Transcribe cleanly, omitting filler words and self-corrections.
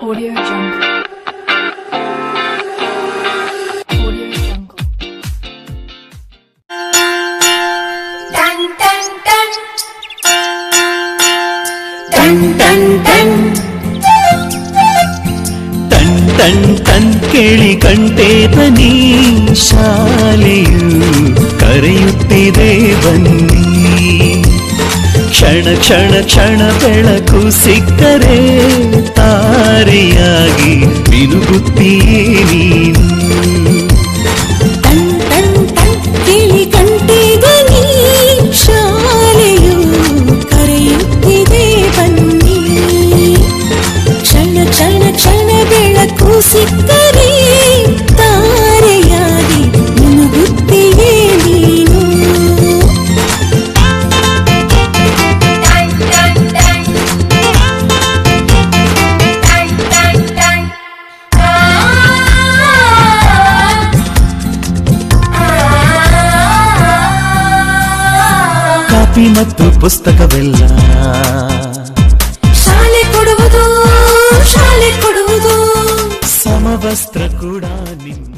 Audio Jungle. Audio Jungle. Dun dun dun. Dun dun dun. Ton ton ton ಕೇಳಿ ಕಂಠೆ ಧ್ವನಿ ಶಾಲೆಯು ಕರೆಯುತ್ತಿದೆ ಬನ್ನಿ. ಕ್ಷಣ ಕ್ಷಣ ಕ್ಷಣ ಬೆಳಕು ಸಿಕ್ಕರೆ ತಾರೆಯಾಗಿ ಮಿನುಗುತ್ತೀಯೇ ನೀನು. ಟನ್ ಟನ್ ಟನ್ ಕೇಳಿ ಕಂಠೆ ಧ್ವನಿ ಶಾಲೆಯು ಕರೆಯುತ್ತಿದೆ ಬನ್ನಿ. ಕ್ಷಣ ಕ್ಷಣ ಕ್ಷಣ ಬೆಳಕು ಸಿಕ್ಕರೆ ತಾರೆಯಾಗಿ ಮಿನುಗುತ್ತೀಯೇ ನೀನು. ಕಾಪಿ ಮತ್ತು ಪುಸ್ತಕವೆಲ್ಲ ಶಾಲೆ ಕೊಡುವುದು ಸಮವಸ್ತ್ರ ಕೂಡ ನಿಮ್ಮ